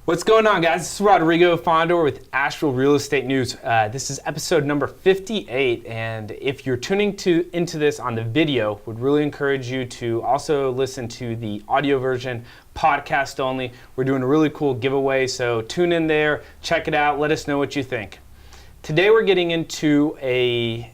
What's going on, guys? This is Rodrigo Fondor with Asheville Real Estate News. This is episode number 58, and if you're tuning into this on the video, would really encourage you to also listen to the audio version, podcast only. We're doing a really cool giveaway, so tune in there, check it out, let us know what you think. Today we're getting into a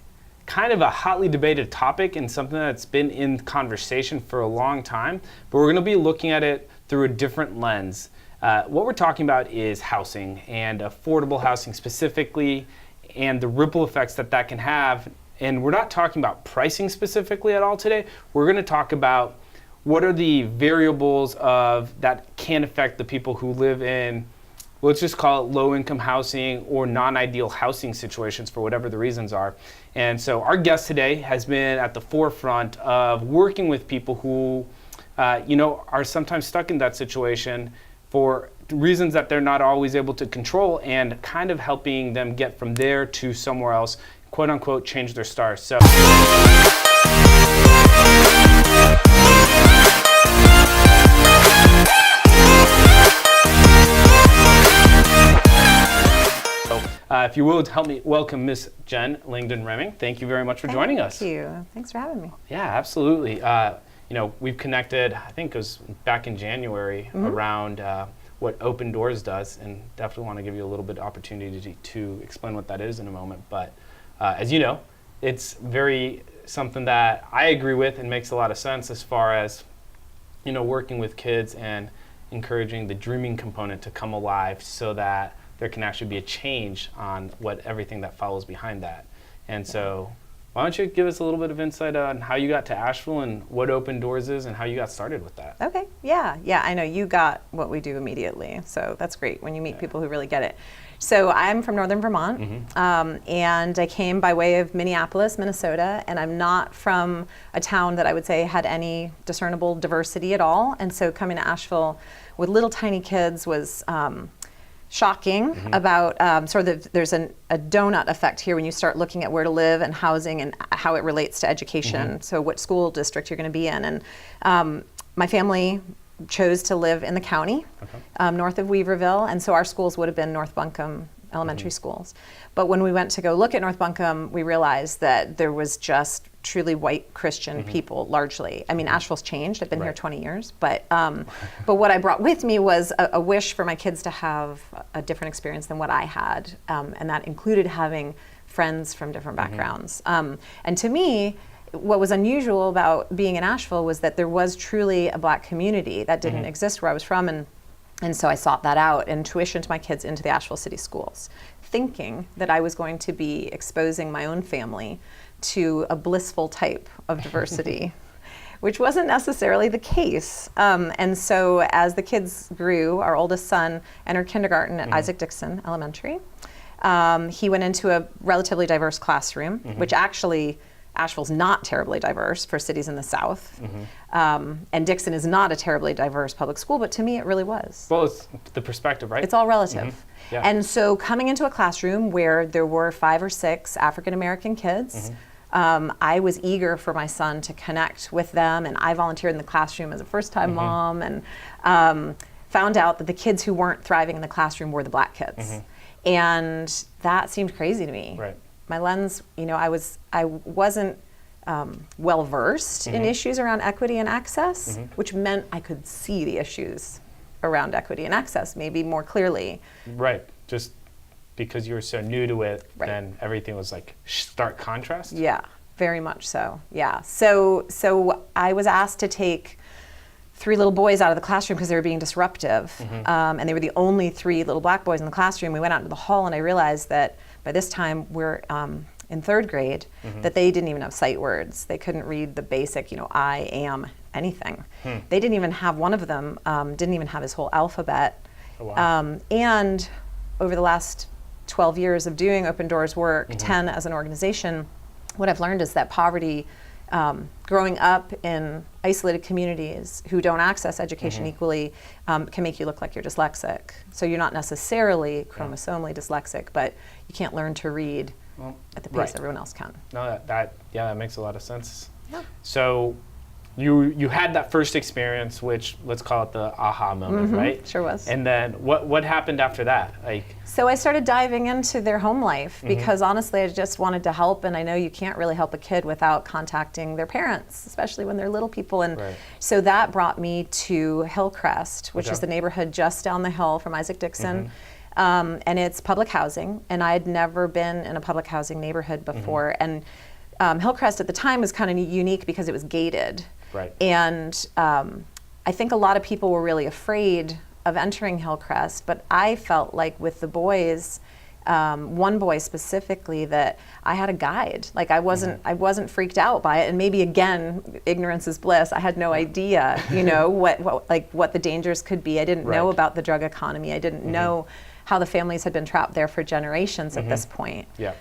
kind of a hotly debated topic and something that's been in conversation for a long time, but we're going to be looking at it through a different lens. What we're talking about is housing and affordable housing specifically and the ripple effects that can have. And we're not talking about pricing specifically at all today. We're going to talk about what are the variables that can affect the people who live in, let's just call it low-income housing or non-ideal housing situations for whatever the reasons are. And so our guest today has been at the forefront of working with people who are sometimes stuck in that situation for reasons that they're not always able to control, and kind of helping them get from there to somewhere else, quote unquote, change their stars. So if you will, help me welcome Miss Jen Langdon Ramming. Thank you very much for joining us. Thank you. Thanks for having me. Yeah, absolutely. We've connected, I think it was back in January, around what OpenDoors does, and definitely want to give you a little bit of opportunity to explain what that is in a moment. But as you know, it's something that I agree with and makes a lot of sense as far as, working with kids and encouraging the dreaming component to come alive so that there can actually be a change on everything that follows behind that. And so why don't you give us a little bit of insight on how you got to Asheville and what OpenDoors is and how you got started with that? Okay, yeah, I know you got what we do immediately, so that's great when you meet people who really get it. So I'm from northern Vermont, and I came by way of Minneapolis, Minnesota, and I'm not from a town that I would say had any discernible diversity at all, and so coming to Asheville with little tiny kids was shocking about there's a donut effect here when you start looking at where to live and housing and how it relates to education. So what school district you're going to be in. And my family chose to live in the county, north of Weaverville, and so our schools would have been North Buncombe elementary schools. But when we went to go look at North Buncombe, we realized that there was just truly white Christian people, largely. I mean, Asheville's changed. I've been here 20 years, but what I brought with me was a wish for my kids to have a different experience than what I had, and that included having friends from different backgrounds. And to me, what was unusual about being in Asheville was that there was truly a black community that didn't exist where I was from, and so I sought that out and tuitioned my kids into the Asheville City Schools, thinking that I was going to be exposing my own family to a blissful type of diversity, which wasn't necessarily the case. And so as the kids grew, our oldest son entered kindergarten at Isaac Dixon Elementary. He went into a relatively diverse classroom, which actually Asheville's not terribly diverse for cities in the South. And Dixon is not a terribly diverse public school, but to me it really was. Well, it's the perspective, right? It's all relative. And so coming into a classroom where there were 5 or 6 African American kids, I was eager for my son to connect with them, and I volunteered in the classroom as a first-time mom, and found out that the kids who weren't thriving in the classroom were the black kids. And that seemed crazy to me. Right. My lens, I wasn't well versed in issues around equity and access, which meant I could see the issues around equity and access maybe more clearly. Right. Just because you were so new to it, then everything was like stark contrast. Yeah, very much so. Yeah. So I was asked to take 3 little boys out of the classroom because they were being disruptive, and they were the only 3 little black boys in the classroom. We went out into the hall, and I realized that by this time we're in 3rd grade, that they didn't even have sight words. They couldn't read the basic, I am anything. They didn't even have, one of them didn't even have his whole alphabet. Oh, wow. And over the last 12 years of doing OpenDoors work, 10 as an organization, what I've learned is that poverty, growing up in isolated communities who don't access education equally, can make you look like you're dyslexic. So you're not necessarily chromosomally dyslexic, but you can't learn to read at the pace everyone else can. No, that makes a lot of sense. Yeah. So you had that first experience, which let's call it the aha moment, right? Sure was. And then what happened after that? Like, so I started diving into their home life because honestly, I just wanted to help, and I know you can't really help a kid without contacting their parents, especially when they're little people. And so that brought me to Hillcrest, which is the neighborhood just down the hill from Isaac Dixon. And it's public housing, and I had never been in a public housing neighborhood before. And Hillcrest at the time was kind of unique because it was gated. Right. And I think a lot of people were really afraid of entering Hillcrest, but I felt like with the boys, one boy specifically, that I had a guide. Like I wasn't freaked out by it. And maybe again, ignorance is bliss. I had no idea, you know, what the dangers could be. I didn't know about the drug economy. I didn't know how the families had been trapped there for generations at this point. Yeah.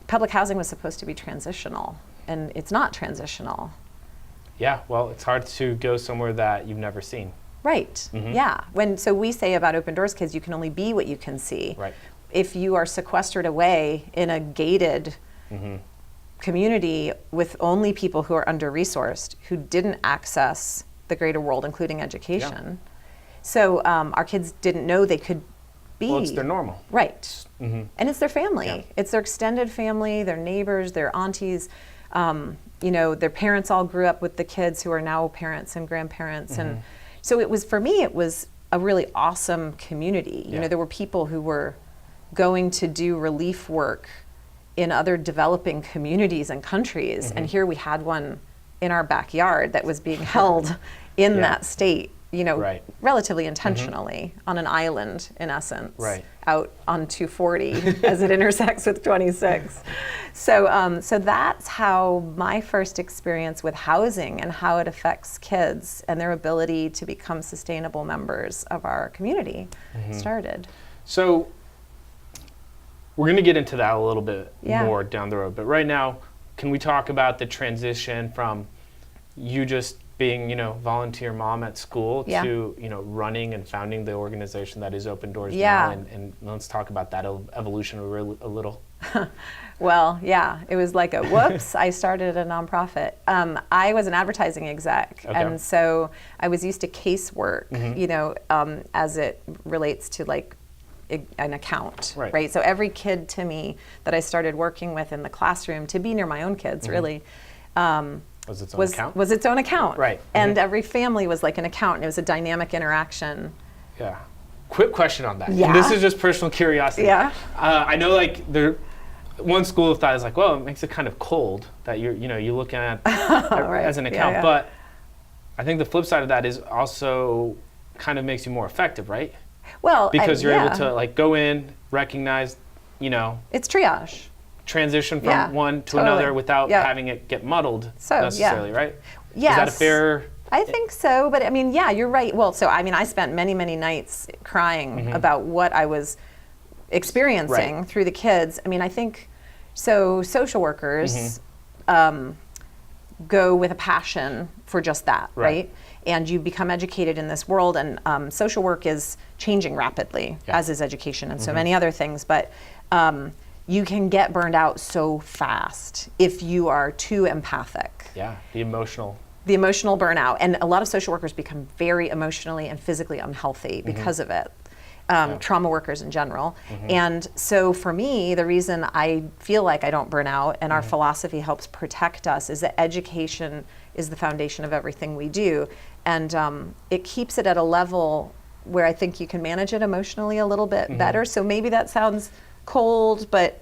Public housing was supposed to be transitional, and it's not transitional. Yeah, well, it's hard to go somewhere that you've never seen. Right, yeah. So we say about Open Doors kids, you can only be what you can see. Right. If you are sequestered away in a gated community with only people who are under-resourced, who didn't access the greater world, including education. So our kids didn't know they could be. Well, it's their normal. Right. And it's their family. Yeah. It's their extended family, their neighbors, their aunties. You know, their parents all grew up with the kids who are now parents and grandparents. And so it was, for me, it was a really awesome community. You know, there were people who were going to do relief work in other developing communities and countries. And here we had one in our backyard that was being held in that state, you know, relatively intentionally on an island, in essence, out on 240 as it intersects with 26. So, so that's how my first experience with housing and how it affects kids and their ability to become sustainable members of our community started. So we're going to get into that a little bit more down the road, but right now, can we talk about the transition from you just being, you know, volunteer mom at school to, you know, running and founding the organization that is Open Doors now, and let's talk about that evolution a little. Well, yeah, it was like a whoops. I started a nonprofit. I was an advertising exec, and so I was used to casework, you know, as it relates to like an account, right? So every kid to me that I started working with in the classroom, to be near my own kids, really, was its own account? Was its own account, right? And every family was like an account, and it was a dynamic interaction. Yeah. Quick question on that. Yeah. And this is just personal curiosity. Yeah. I know, like, one school of thought is like, well, it makes it kind of cold that you're looking at as an account. But I think the flip side of that is also kind of makes you more effective, right? Well, because you're able to like go in, recognize, you know, it's triage. Transition from one to another without having it get muddled necessarily, right? Yes. Is that a fair? I think so, but I mean, yeah, you're right. Well, so I mean, I spent many, many nights crying about what I was experiencing through the kids. I mean, I think, so social workers go with a passion for just that, right? And you become educated in this world, and social work is changing rapidly, as is education and so many other things, but you can get burned out so fast if you are too empathic. Yeah, the emotional burnout. And a lot of social workers become very emotionally and physically unhealthy because of it. Trauma workers in general. And so for me, the reason I feel like I don't burn out and our philosophy helps protect us is that education is the foundation of everything we do. And it keeps it at a level where I think you can manage it emotionally a little bit better. So maybe that sounds cold, but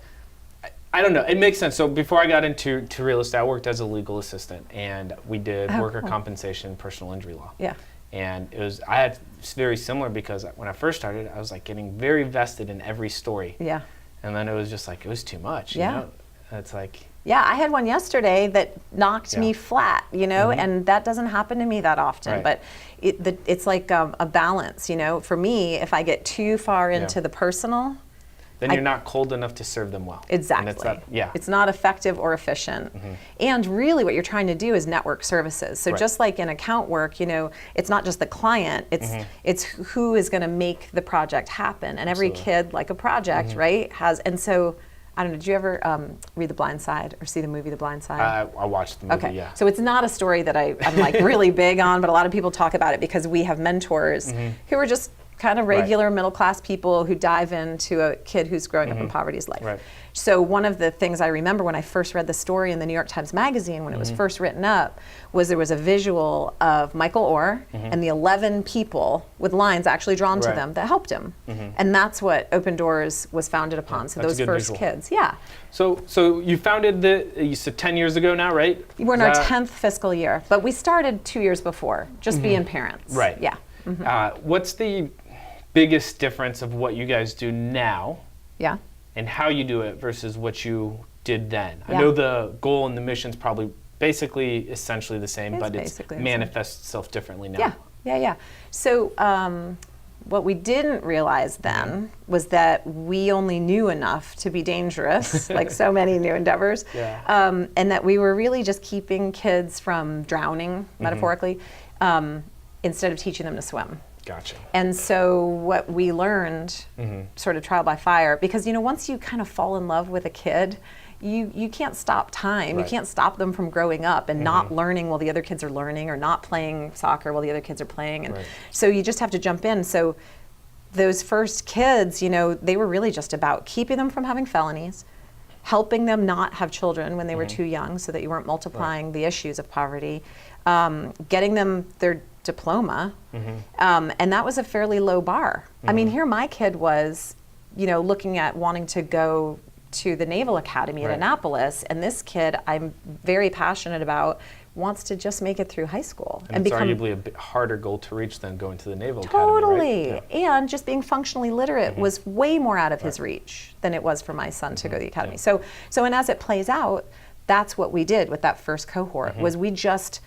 I don't know. It makes sense. So before I got into real estate, I worked as a legal assistant, and we did worker compensation, personal injury law. Yeah. And I had very similar, because when I first started, I was like getting very vested in every story. Yeah. And then it was just like, it was too much, you know? It's like... Yeah, I had one yesterday that knocked me flat, you know, and that doesn't happen to me that often, but it's like a balance, you know? For me, if I get too far into the personal... Then you're not cold enough to serve them well. Exactly. It's not effective or efficient. And really what you're trying to do is network services. So just like in account work, you know, it's not just the client, it's who is going to make the project happen. And every kid, like a project, right, has, and so I don't know, did you ever read The Blind Side or see the movie The Blind Side? I watched the movie, Okay, yeah. so it's not a story that I'm like really big on, but a lot of people talk about it because we have mentors who are just kind of regular middle class people who dive into a kid who's growing up in poverty's life. Right. So one of the things I remember when I first read the story in the New York Times Magazine when it was first written up was there was a visual of Michael Orr and the 11 people with lines actually drawn to them that helped him. And that's what Open Doors was founded upon. So That's a those good first visual. kids, yeah. So you founded you said 10 years ago now, right? We're in our 10th fiscal year, but we started 2 years before, just being parents. Right. Yeah. What's the biggest difference of what you guys do now Yeah. and how you do it versus what you did then? Yeah. I know the goal and the mission's probably basically essentially the same, It's but it basically the same. manifests itself differently now. Yeah. So what we didn't realize then was that we only knew enough to be dangerous, like so many new endeavors, and that we were really just keeping kids from drowning, metaphorically, instead of teaching them to swim. Gotcha. And so what we learned, sort of trial by fire, because once you kind of fall in love with a kid, you can't stop time. Right. You can't stop them from growing up and not learning while the other kids are learning, or not playing soccer while the other kids are playing. And so you just have to jump in. So those first kids, they were really just about keeping them from having felonies, helping them not have children when they were too young so that you weren't multiplying the issues of poverty, getting them their diploma, and that was a fairly low bar. I mean, here my kid was, looking at wanting to go to the Naval Academy at Annapolis, and this kid I'm very passionate about wants to just make it through high school And it's become arguably a bit harder goal to reach than going to the Naval totally. Academy, right? And just being functionally literate was way more out of his reach than it was for my son to go to the academy. So and as it plays out, that's what we did with that first cohort, was we just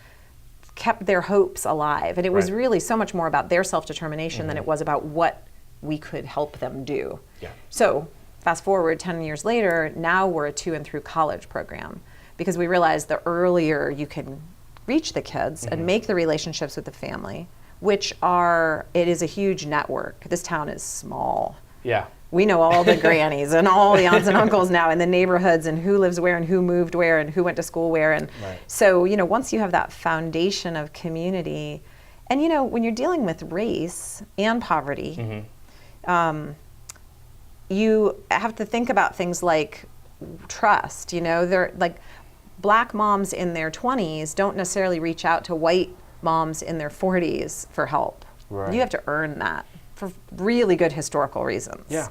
kept their hopes alive. And it was really so much more about their self-determination than it was about what we could help them do. Yeah. So fast forward 10 years later, now we're a to and through college program, because we realized the earlier you can reach the kids and make the relationships with the family, it is a huge network. This town is small. Yeah. We know all the grannies and all the aunts and uncles now in the neighborhoods, and who lives where and who moved where and who went to school where. And so, once you have that foundation of community, and when you're dealing with race and poverty, you have to think about things like trust. They're like, black moms in their 20s don't necessarily reach out to white moms in their 40s for help. You have to earn that for really good historical reasons. Yeah.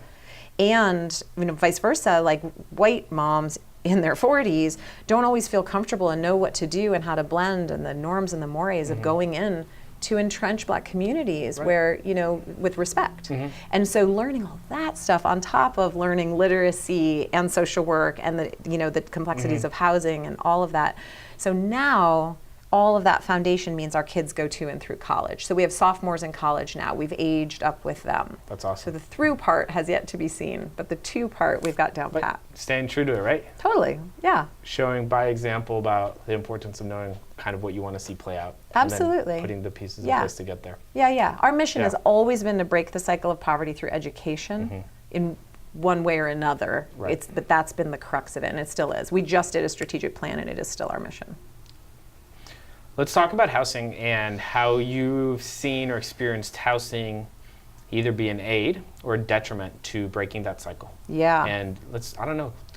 And vice versa, like white moms in their 40s don't always feel comfortable and know what to do and how to blend, and the norms and the mores of going in to entrench black communities where, with respect. And so learning all that stuff on top of learning literacy and social work and the complexities of housing and all of that. So now all of that foundation means our kids go to and through college. So we have sophomores in college now. We've aged up with them. That's awesome. So the through part has yet to be seen, but the to part we've got down pat. Staying true to it, right? Totally, yeah. Showing by example about the importance of knowing kind of what you want to see play out. Absolutely. And then putting the pieces in place to get there. Yeah. Our mission has always been to break the cycle of poverty through education in one way or another. But that's been the crux of it, and it still is. We just did a strategic plan, and it is still our mission. Let's talk about housing and how you've seen or experienced housing either be an aid or a detriment to breaking that cycle. Yeah. And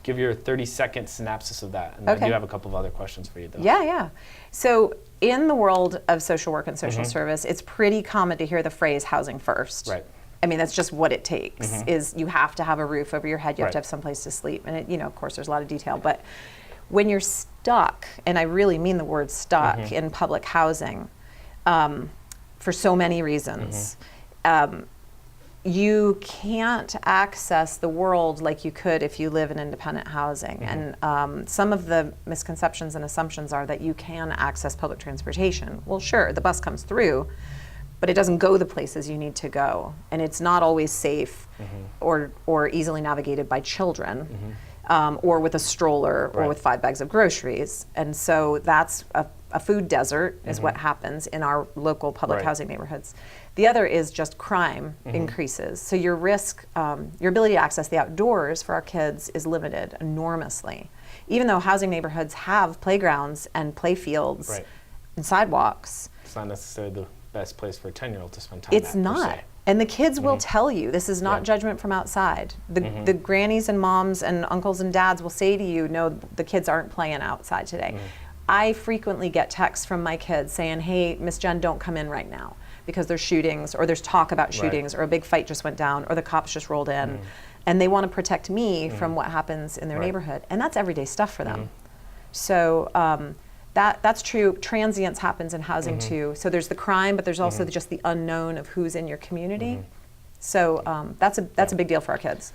give your 30-second synopsis of that. And I do have a couple of other questions for you, though. Yeah. So in the world of social work and social service, it's pretty common to hear the phrase housing first. Right. I mean, that's just what it takes, is you have to have a roof over your head, you have to have someplace to sleep. And of course, there's a lot of detail, but when you're stuck, and I really mean the word stuck, in public housing, for so many reasons, you can't access the world like you could if you live in independent housing. And some of the misconceptions and assumptions are that you can access public transportation. Well, sure, the bus comes through, but it doesn't go the places you need to go. And it's not always safe or easily navigated by children. Or with a stroller, or with 5 bags of groceries. And so that's a food desert is what happens in our local public housing neighborhoods. The other is just crime increases. So your risk, your ability to access the outdoors for our kids is limited enormously. Even though housing neighborhoods have playgrounds and play fields and sidewalks. It's not necessarily the best place for a 10-year-old to spend time It's not. And the kids will tell you, this is not judgment from outside. The grannies and moms and uncles and dads will say to you, no, the kids aren't playing outside today. I frequently get texts from my kids saying, hey, Miss Jen, don't come in right now, because there's shootings, or there's talk about shootings, or a big fight just went down, or the cops just rolled in. And they want to protect me from what happens in their neighborhood. And that's everyday stuff for them. So that's true. Transience happens in housing too. So there's the crime, but there's also just the unknown of who's in your community. So that's a big deal for our kids.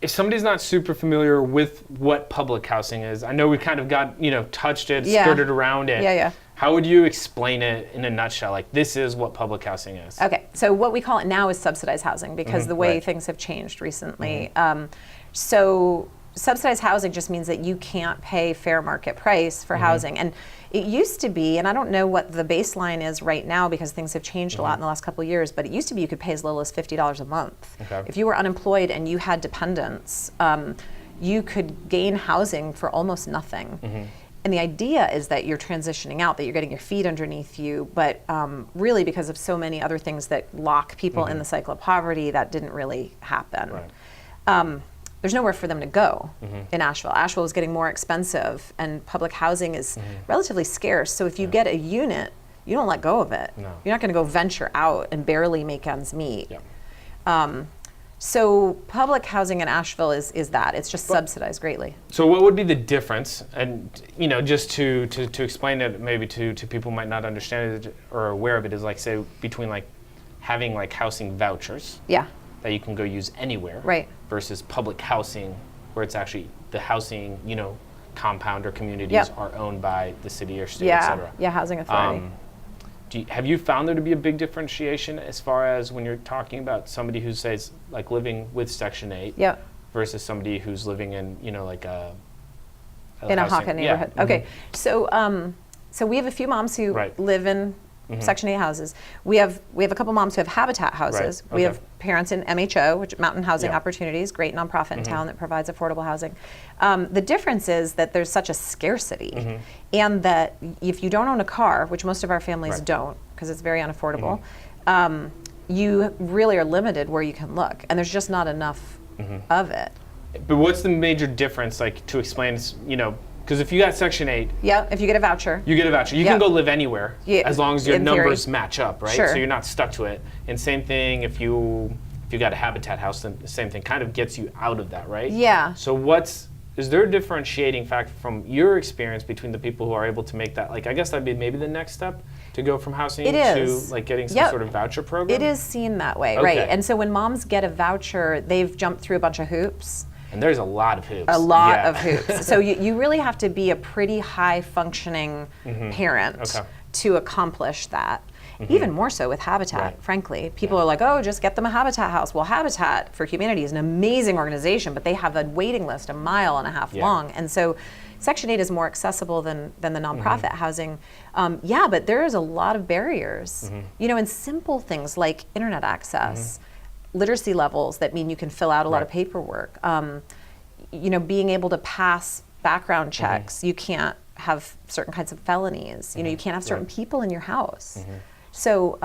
If somebody's not super familiar with what public housing is, I know we kind of got, touched it, skirted around it. How would you explain it in a nutshell? Like, this is what public housing is. Okay, so what we call it now is subsidized housing, because the way things have changed recently. So subsidized housing just means that you can't pay fair market price for housing. And it used to be, and I don't know what the baseline is right now because things have changed a lot in the last couple of years, but it used to be you could pay as little as $50 a month. If you were unemployed and you had dependents, you could gain housing for almost nothing. And the idea is that you're transitioning out, that you're getting your feet underneath you, but really because of so many other things that lock people in the cycle of poverty, that didn't really happen. There's nowhere for them to go in Asheville. Asheville is getting more expensive, and public housing is relatively scarce. So if you get a unit, you don't let go of it. You're not going to go venture out and barely make ends meet. So public housing in Asheville is that. It's just subsidized greatly. So what would be the difference? And just to explain it maybe to people who might not understand it or aware of it, is like, say, between like having like housing vouchers that you can go use anywhere versus public housing where it's actually the housing, compound or communities are owned by the city or state, et cetera. Housing authority. Have you found there to be a big differentiation as far as when you're talking about somebody who says like living with Section 8 versus somebody who's living in, like a Hawken neighborhood? Okay, so we have a few moms who live in Section 8 houses. We have a couple moms who have Habitat houses. We have parents in MHO, which Mountain Housing Opportunities, great nonprofit in town that provides affordable housing. The difference is that there's such a scarcity, and that if you don't own a car, which most of our families don't, because it's very unaffordable, you really are limited where you can look, and there's just not enough of it. But what's the major difference, like, to explain, because if you got Section 8... if you get a voucher. You get a voucher. You can go live anywhere as long as your numbers match up, right? Sure. So you're not stuck to it. And same thing if you got a Habitat house, then the same thing kind of gets you out of that, right? So is there a differentiating factor from your experience between the people who are able to make that, like, I guess that'd be maybe the next step to go from housing to like getting some sort of voucher program? It is seen that way, right? And so when moms get a voucher, they've jumped through a bunch of hoops. And there's a lot of hoops. A lot of hoops. So you really have to be a pretty high functioning parent to accomplish that. Even more so with Habitat, frankly. People are like, oh, just get them a Habitat house. Well, Habitat for Humanity is an amazing organization, but they have a waiting list 1.5 miles long. And so Section 8 is more accessible than the nonprofit housing. But there is a lot of barriers. In simple things like internet access, literacy levels that mean you can fill out a lot of paperwork. Being able to pass background checks. You can't have certain kinds of felonies. You can't have certain people in your house. So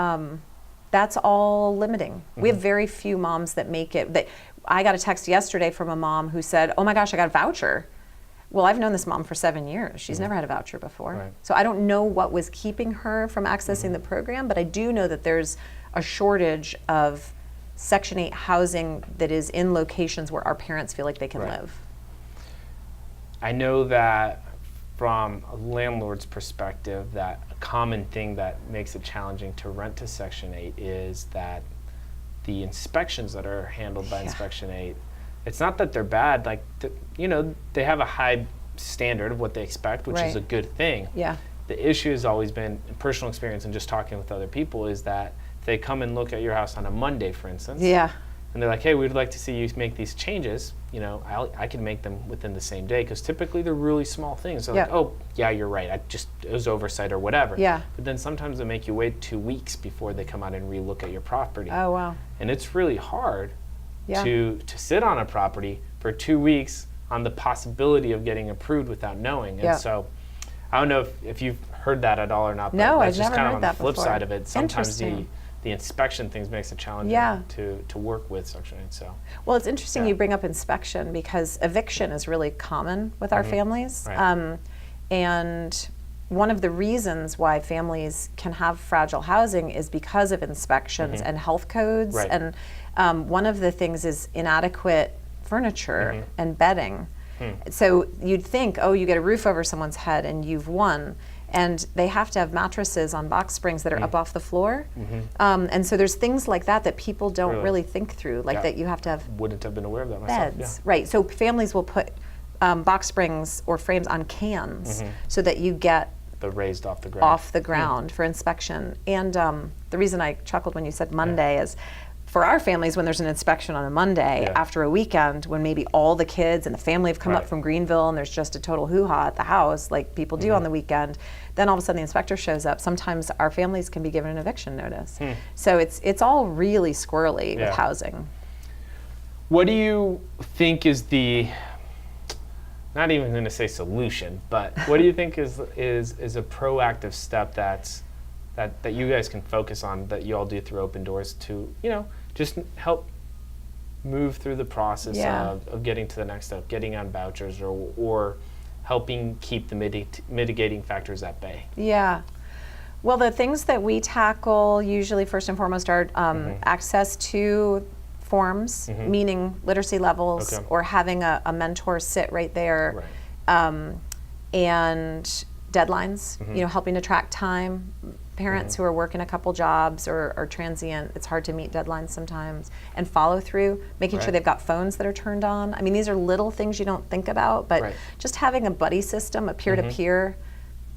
that's all limiting. We have very few moms that make it. I got a text yesterday from a mom who said, oh my gosh, I got a voucher. Well, I've known this mom for 7 years. She's never had a voucher before. So I don't know what was keeping her from accessing the program, but I do know that there's a shortage of Section 8 housing that is in locations where our parents feel like they can live. I know that from a landlord's perspective, that a common thing that makes it challenging to rent to Section 8 is that the inspections that are handled by Inspection 8, it's not that they're bad, like, they have a high standard of what they expect, which is a good thing. The issue has always been, in personal experience and just talking with other people, is that if they come and look at your house on a Monday, for instance, and they're like, hey, we'd like to see you make these changes, I can make them within the same day, because typically they're really small things. They're like, oh, yeah, you're right. It was oversight or whatever. Yeah. But then sometimes they make you wait 2 weeks before they come out and relook at your property. Oh, wow. And it's really hard to sit on a property for 2 weeks on the possibility of getting approved without knowing. And so I don't know if you've heard that at all or not, but no, that's I've just never kind of heard on that the flip before. side of it. Sometimes Interesting. the inspection things makes it challenging to work with Section 8. So. Well, it's interesting you bring up inspection, because eviction is really common with our families. Right. And one of the reasons why families can have fragile housing is because of inspections and health codes. Right. And one of the things is inadequate furniture and bedding. So you'd think, oh, you get a roof over someone's head and you've won. And they have to have mattresses on box springs that are up off the floor. And so there's things like that people don't really think through, like that you have to have Wouldn't have been aware of that myself. beds. Right, so families will put box springs or frames on cans so that you get The raised off the ground. for inspection. And the reason I chuckled when you said Monday is, for our families, when there's an inspection on a Monday after a weekend, when maybe all the kids and the family have come up from Greenville and there's just a total hoo-ha at the house, like people do on the weekend, then all of a sudden the inspector shows up. Sometimes our families can be given an eviction notice. So it's all really squirrely with housing. What do you think is not even going to say solution, but what do you think is a proactive step that you guys can focus on, that you all do through Open Doors, to just help move through the process of getting to the next step, getting on vouchers, or helping keep the mitigating factors at bay? Yeah. Well, the things that we tackle usually first and foremost are access to forms, meaning literacy levels, or having a mentor sit right there, and deadlines, helping to track time. Parents who are working a couple jobs or are transient, it's hard to meet deadlines sometimes. And follow through, making sure they've got phones that are turned on. I mean, these are little things you don't think about, but just having a buddy system, a peer-to-peer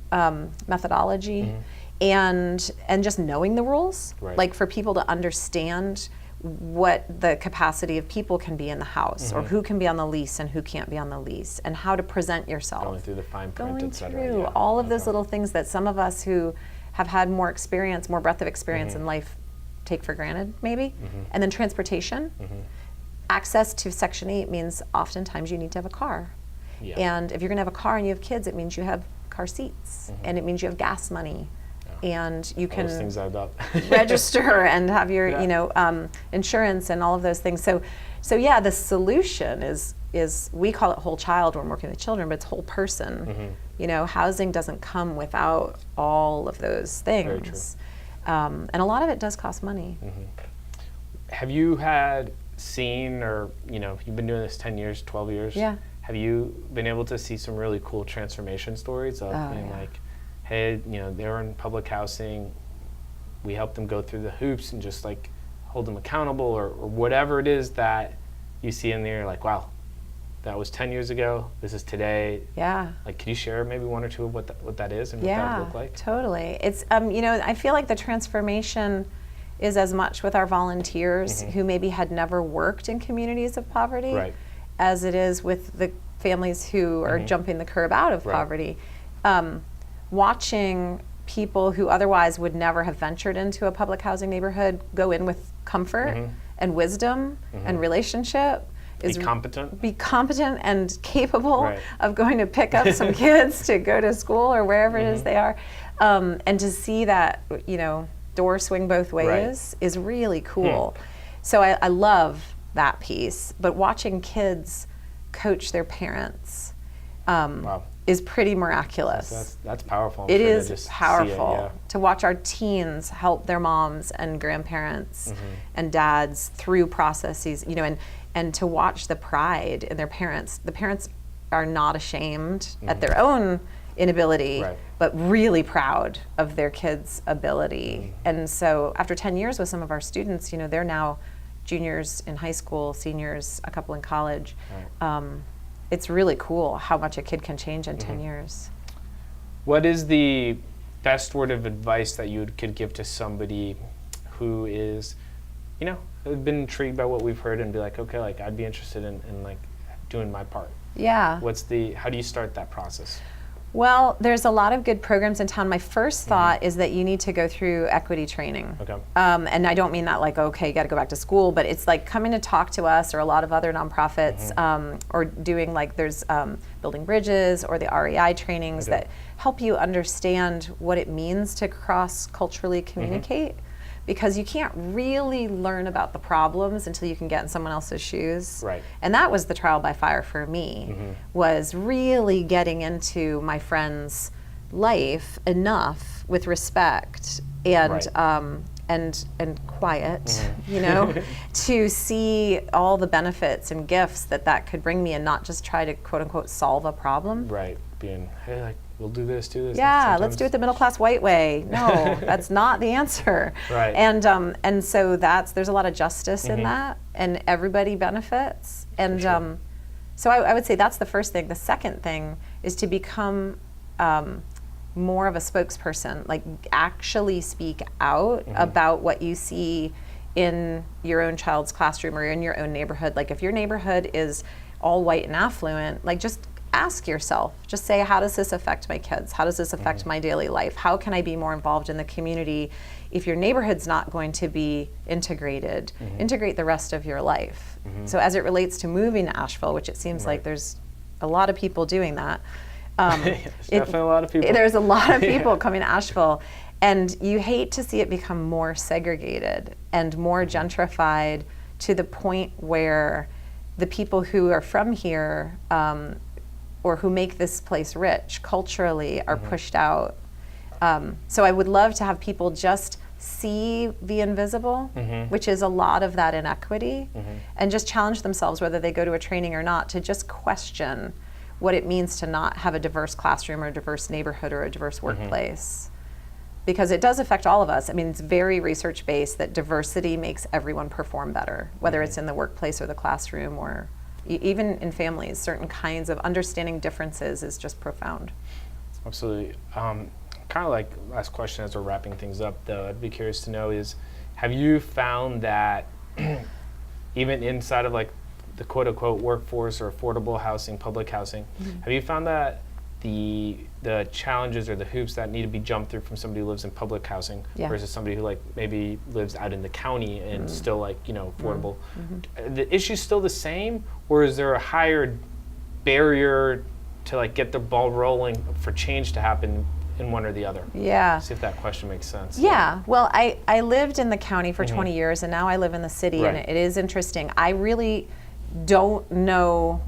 methodology, and just knowing the rules, like for people to understand what the capacity of people can be in the house, or who can be on the lease and who can't be on the lease, and how to present yourself. Going through the fine print, Going et cetera. through all of those little things that some of us who have had more breadth of experience in life take for granted, maybe. And then transportation. Access to Section 8 means oftentimes you need to have a car. And if you're going to have a car and you have kids, it means you have car seats, and it means you have gas money. And you can All those things add up. register and have your insurance and all of those things. So yeah, the solution is we call it whole child when working with children, but it's whole person. Housing doesn't come without all of those things. Very true. And a lot of it does cost money. Have you seen, or you've been doing this 10 years, 12 years? Yeah. Have you been able to see some really cool transformation stories of being like, hey, they were in public housing, we helped them go through the hoops and just like hold them accountable, or whatever it is that you see in there, like, wow, that was 10 years ago, this is today. Yeah. Like, can you share maybe one or two of what that is and what that would look like? Totally. It's I feel like the transformation is as much with our volunteers who maybe had never worked in communities of poverty as it is with the families who are jumping the curb out of poverty. Watching people who otherwise would never have ventured into a public housing neighborhood go in with comfort and wisdom and relationship. Be competent and capable of going to pick up some kids to go to school or wherever it is they are. And to see that, door swing both ways is really cool. So I love that piece. But watching kids coach their parents is pretty miraculous. That's powerful. It is powerful to watch our teens help their moms and grandparents and dads through processes, and to watch the pride in their parents. The parents are not ashamed at their own inability, but really proud of their kids' ability. And so after 10 years with some of our students, they're now juniors in high school, seniors, a couple in college. It's really cool how much a kid can change in 10 years. What is the best word of advice that you could give to somebody who is, been intrigued by what we've heard and be like, okay, like I'd be interested in like doing my part? Yeah. How do you start that process? Well, there's a lot of good programs in town. My first thought is that you need to go through equity training. Okay. And I don't mean that like, okay, you got to go back to school, but it's like coming to talk to us or a lot of other nonprofits, or doing like there's Building Bridges or the REI trainings that help you understand what it means to cross-culturally communicate. Because you can't really learn about the problems until you can get in someone else's shoes. Right. And that was the trial by fire for me, was really getting into my friend's life enough with respect and and quiet, you know, to see all the benefits and gifts that could bring me, and not just try to quote unquote solve a problem. Right. Being, hey, like, we'll do this, do this. Yeah, let's do it the middle class white way. No, that's not the answer. Right. And so there's a lot of justice in that, and everybody benefits. And so I would say that's the first thing. The second thing is to become more of a spokesperson, like actually speak out about what you see in your own child's classroom or in your own neighborhood. Like if your neighborhood is all white and affluent, like just ask yourself, just say, how does this affect my kids? How does this affect my daily life? How can I be more involved in the community? If your neighborhood's not going to be integrated, integrate the rest of your life. So as it relates to moving to Asheville, which it seems like there's a lot of people doing that. There's definitely a lot of people. There's a lot of people coming to Asheville, and you hate to see it become more segregated and more gentrified to the point where the people who are from here or who make this place rich culturally are pushed out. So I would love to have people just see the invisible, which is a lot of that inequity, and just challenge themselves, whether they go to a training or not, to just question what it means to not have a diverse classroom or a diverse neighborhood or a diverse workplace. Because it does affect all of us. I mean, it's very research-based that diversity makes everyone perform better, whether it's in the workplace or the classroom or even in families. Certain kinds of understanding differences is just profound. Absolutely. Kind of like last question as we're wrapping things up, though, I'd be curious to know is, have you found that even inside of like the quote-unquote workforce or affordable housing, public housing, have you found that the challenges or the hoops that need to be jumped through from somebody who lives in public housing versus somebody who like maybe lives out in the county and still like, you know, affordable, the issue's still the same, or is there a higher barrier to like get the ball rolling for change to happen in one or the other? Yeah. See if that question makes sense. Yeah. Well, I lived in the county for 20 years, and now I live in the city, and it is interesting. I really don't know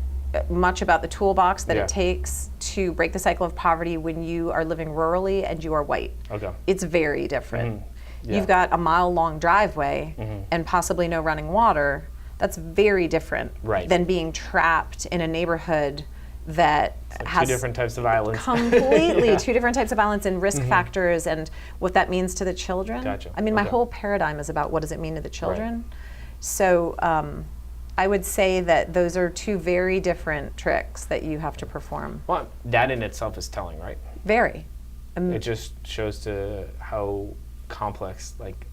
much about the toolbox that it takes to break the cycle of poverty when you are living rurally and you are white. Okay. It's very different. You've got a mile-long driveway and possibly no running water. That's very different than being trapped in a neighborhood that has two different types of violence. Completely two different types of violence and risk factors and what that means to the children. Gotcha. I mean, my whole paradigm is about what does it mean to the children. So I would say that those are two very different tricks that you have to perform. Well, that in itself is telling, right? Very. It just shows to how complex, like,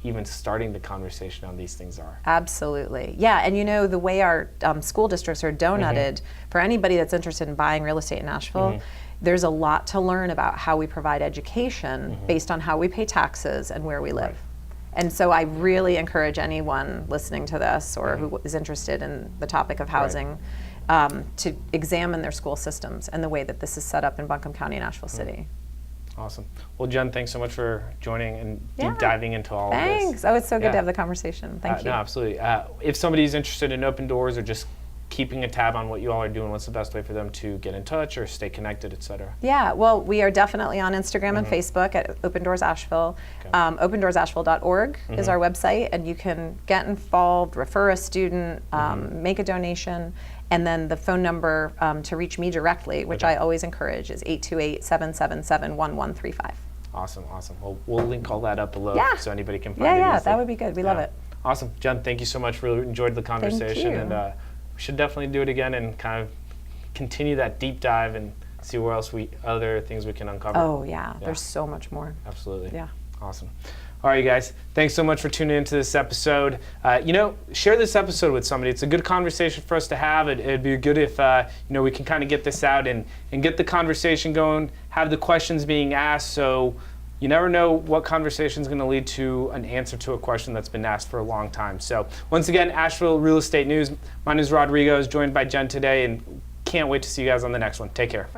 even starting the conversation on these things are. Absolutely. Yeah, and you know, the way our school districts are donutted, for anybody that's interested in buying real estate in Nashville, there's a lot to learn about how we provide education based on how we pay taxes and where we live. And so I really encourage anyone listening to this or who is interested in the topic of housing to examine their school systems and the way that this is set up in Buncombe County and Asheville City. Awesome. Well, Jen, thanks so much for joining and deep diving into all of this. Thanks. Oh, it's so good to have the conversation. Thank you. No, absolutely. If somebody's interested in Open Doors or just keeping a tab on what you all are doing, what's the best way for them to get in touch or stay connected, et cetera? Yeah, well, we are definitely on Instagram and Facebook at Open Doors Asheville. OpenDoorsAsheville.org is our website, and you can get involved, refer a student, make a donation, and then the phone number to reach me directly, which I always encourage, is 828-777-1135. Awesome, awesome. Well, we'll link all that up below so anybody can find it. Yeah, easily. that would be good. We love it. Awesome. Jen, thank you so much. Really enjoyed the conversation. Thank you. And we should definitely do it again and kind of continue that deep dive and see where else other things we can uncover. Oh, yeah. There's so much more. Absolutely. Yeah. Awesome. All right, guys, thanks so much for tuning into this episode. Share this episode with somebody. It's a good conversation for us to have. It'd be good if we can kind of get this out and get the conversation going, have the questions being asked. So you never know what conversation is going to lead to an answer to a question that's been asked for a long time. So once again, Asheville Real Estate News. My name is Rodrigo. I was joined by Jen today, and can't wait to see you guys on the next one. Take care.